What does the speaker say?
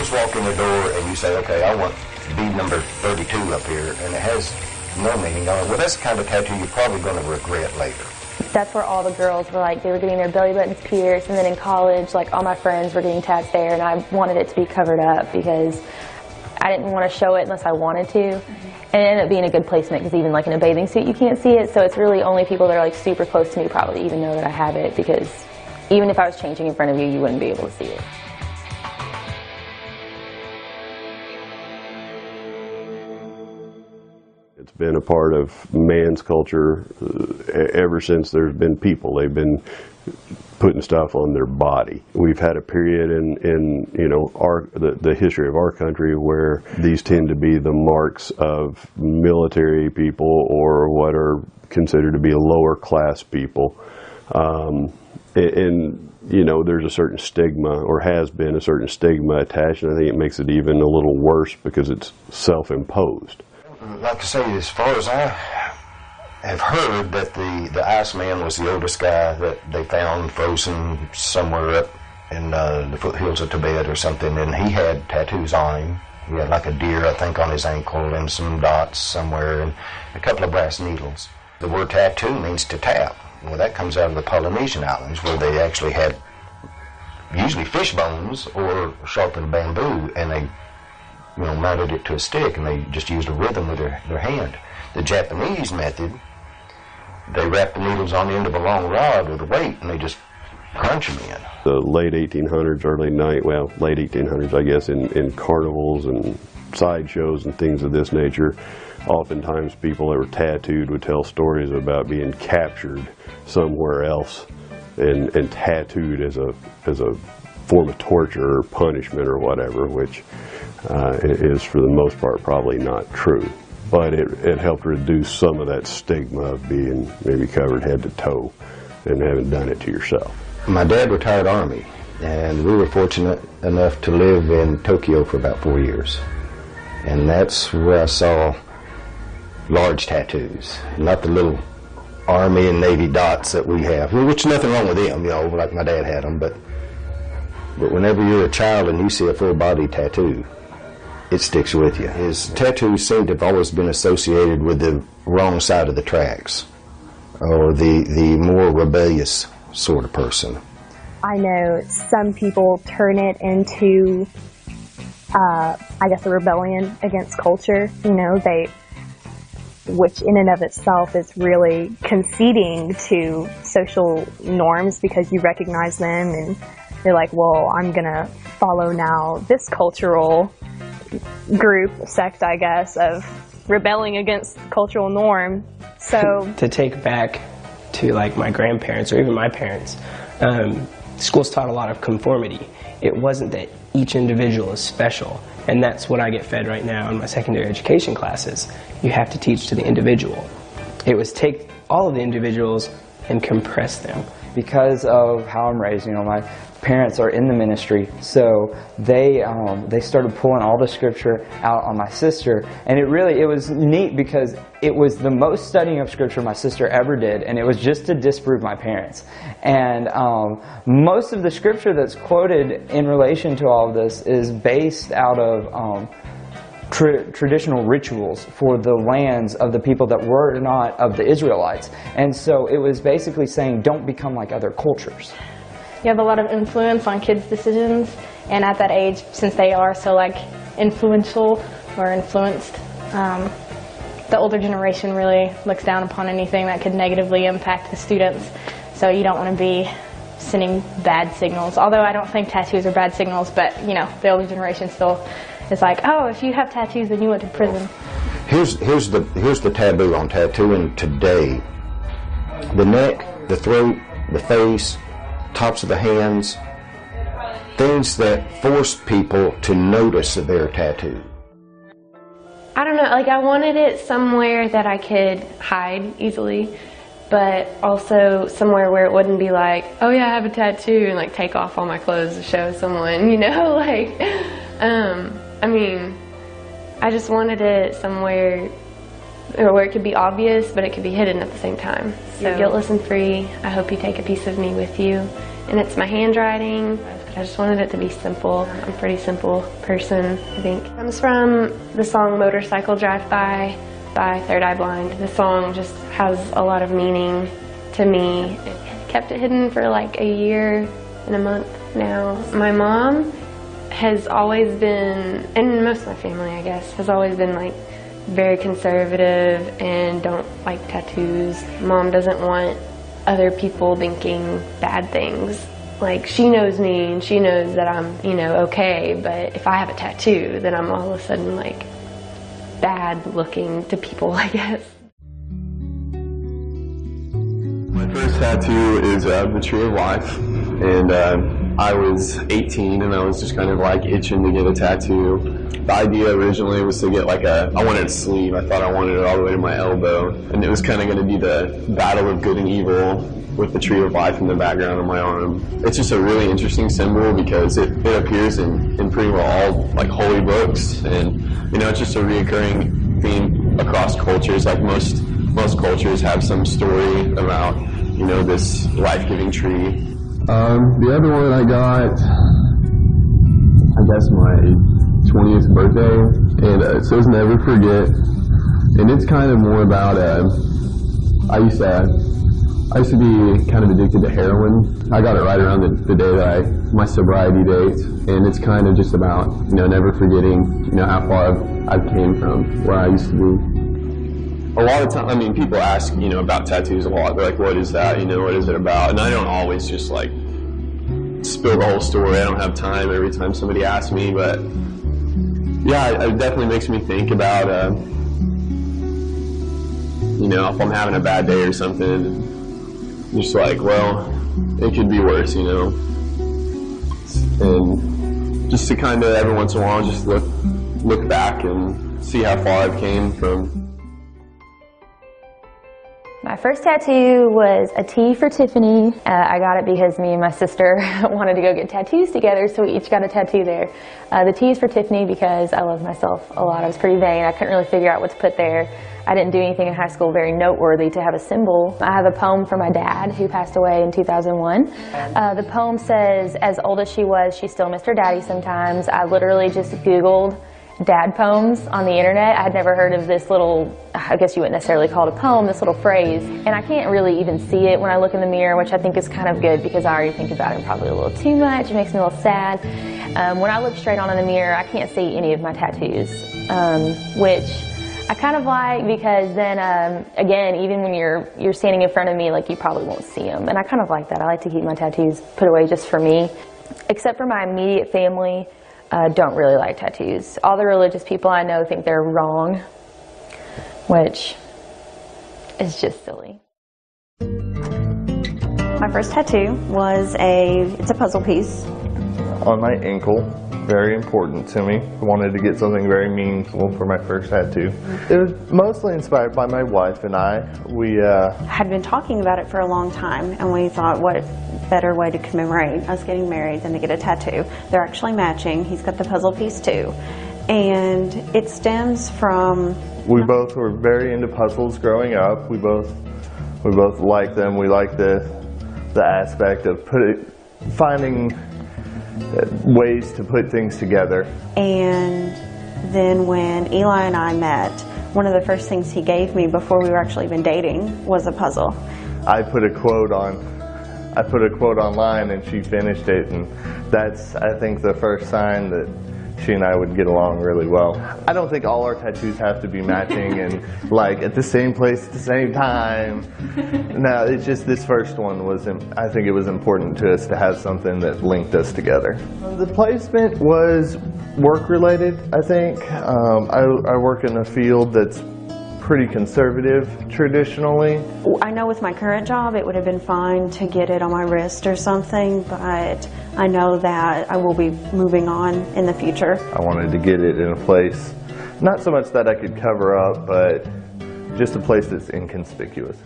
just walk in the door and you say, okay, I want bead number 32 up here, and it has no meaning on it, well, that's the kind of tattoo you're probably going to regret later. That's where all the girls were like, they were getting their belly buttons pierced, and then in college, like, all my friends were getting tats there, and I wanted it to be covered up because I didn't want to show it unless I wanted to. And it ended up being a good placement because even like in a bathing suit you can't see it, so it's really only people that are like super close to me probably even know that I have it, because even if I was changing in front of you, you wouldn't be able to see it. It's been a part of man's culture ever since there's been people. They've been putting stuff on their body. We've had a period in you know, the history of our country where these tend to be the marks of military people or what are considered to be lower class people. And you know, there's a certain stigma, or has been a certain stigma attached, and I think it makes it even a little worse because it's self-imposed. Like I say, as far as I have heard, that the Iceman was the oldest guy that they found frozen somewhere up in the foothills of Tibet or something, and he had tattoos on him. He had like a deer, I think, on his ankle, and some dots somewhere, and a couple of brass needles. The word tattoo means to tap. Well, that comes out of the Polynesian islands, where they actually had usually fish bones or sharpened bamboo, and they, you know, mounted it to a stick, and they just used a rhythm with their hand. The Japanese method, they wrap the needles on the end of a long rod with a weight, and they just crunch them in. The late 1800s, late 1800s, I guess, in carnivals and sideshows and things of this nature, oftentimes people that were tattooed would tell stories about being captured somewhere else and tattooed as a form of torture or punishment or whatever, which is for the most part probably not true. But it helped reduce some of that stigma of being maybe covered head to toe and having done it to yourself. My dad retired Army, and we were fortunate enough to live in Tokyo for about 4 years. And that's where I saw large tattoos, not the little Army and Navy dots that we have, which nothing wrong with them, you know, like my dad had them, but whenever you're a child and you see a full body tattoo, it sticks with you. His tattoos seem to have always been associated with the wrong side of the tracks, or the more rebellious sort of person. I know some people turn it into, I guess, a rebellion against culture. You know, which in and of itself is really conceding to social norms because you recognize them and you're like, well, I'm gonna follow now this cultural group, sect, I guess, of rebelling against cultural norm. So to take back to like my grandparents or even my parents, schools taught a lot of conformity. It wasn't that each individual is special, and that's what I get fed right now in my secondary education classes. You have to teach to the individual. It was take all of the individuals and compress them. Because of how I'm raised, you know, my parents are in the ministry, so they started pulling all the scripture out on my sister, and it was neat because it was the most studying of scripture my sister ever did, and it was just to disprove my parents. And most of the scripture that's quoted in relation to all of this is based out of traditional rituals for the lands of the people that were not of the Israelites. And so it was basically saying, don't become like other cultures. You have a lot of influence on kids' decisions, and at that age, since they are so like influential or influenced, the older generation really looks down upon anything that could negatively impact the students. So you don't want to be sending bad signals. Although I don't think tattoos are bad signals, but you know, the older generation still is like, oh, if you have tattoos, then you went to prison. Here's the taboo on tattooing today: the neck, the throat, the face, tops of the hands, things that force people to notice that they're tattooed. I don't know, like I wanted it somewhere that I could hide easily, but also somewhere where it wouldn't be like, oh yeah, I have a tattoo, and like take off all my clothes to show someone, you know, like, I mean, I just wanted it somewhere where it could be obvious, but it could be hidden at the same time. So guiltless and free, I hope you take a piece of me with you. And it's my handwriting. I just wanted it to be simple. I'm a pretty simple person, I think. It comes from the song Motorcycle Drive-By by Third Eye Blind. The song just has a lot of meaning to me. I kept it hidden for like a year and a month now. My mom has always been, and most of my family I guess, has always been like very conservative and don't like tattoos. Mom doesn't want other people thinking bad things. Like, she knows me and she knows that I'm, you know, okay, but if I have a tattoo, then I'm all of a sudden like bad looking to people, I guess. My first tattoo is the Tree of Life, and I was 18 and I was just kind of like itching to get a tattoo. The idea originally was to get like I wanted a sleeve. I thought I wanted it all the way to my elbow, and it was kind of going to be the battle of good and evil with the Tree of Life in the background of my arm. It's just a really interesting symbol because it appears in pretty well all like holy books, and you know, it's just a reoccurring theme across cultures. Like most cultures have some story about, you know, this life-giving tree. The other one I got, I guess my 20th birthday, and it says never forget, and it's kind of more about I used to be kind of addicted to heroin. I got it right around the day that my sobriety date, and it's kind of just about, you know, never forgetting, you know, how far I've came from where I used to be. A lot of time, I mean, people ask, you know, about tattoos a lot. They're like, what is that? You know, what is it about? And I don't always just like spill the whole story. I don't have time every time somebody asks me, but yeah, it definitely makes me think about, you know, if I'm having a bad day or something, just like, well, it could be worse, you know. And just to kind of every once in a while just look back and see how far I've came from. My first tattoo was a T for Tiffany. I got it because me and my sister wanted to go get tattoos together, so we each got a tattoo there. The T is for Tiffany because I love myself a lot. I was pretty vain. I couldn't really figure out what to put there. I didn't do anything in high school very noteworthy to have a symbol. I have a poem from my dad, who passed away in 2001. The poem says, as old as she was, she still missed her daddy sometimes. I literally just Googled dad poems on the internet. I had never heard of this little, I guess you wouldn't necessarily call it a poem, this little phrase. And I can't really even see it when I look in the mirror, which I think is kind of good because I already think about it probably a little too much. It makes me a little sad. When I look straight on in the mirror, I can't see any of my tattoos, which I kind of like because then, again, even when you're standing in front of me, like, you probably won't see them. And I kind of like that. I like to keep my tattoos put away just for me. Except for my immediate family, don't really like tattoos. All the religious people I know think they're wrong, which is just silly. My first tattoo was it's a puzzle piece. On my ankle, very important to me. I wanted to get something very meaningful for my first tattoo. It was mostly inspired by my wife and I. We had been talking about it for a long time, and we thought, what better way to commemorate us getting married than to get a tattoo. They're actually matching. He's got the puzzle piece too. And it stems from... We both were very into puzzles growing up. We both like them. We like the aspect of finding ways to put things together. And then when Eli and I met, one of the first things he gave me before we were actually even dating was a puzzle. I put a quote online and she finished it, and that's, I think, the first sign that she and I would get along really well. I don't think all our tattoos have to be matching and like at the same place at the same time. No, it's just this first one I think it was important to us to have something that linked us together. The placement was work related, I think. I work in a field that's pretty conservative traditionally. I know with my current job it would have been fine to get it on my wrist or something, but I know that I will be moving on in the future. I wanted to get it in a place, not so much that I could cover up, but just a place that's inconspicuous.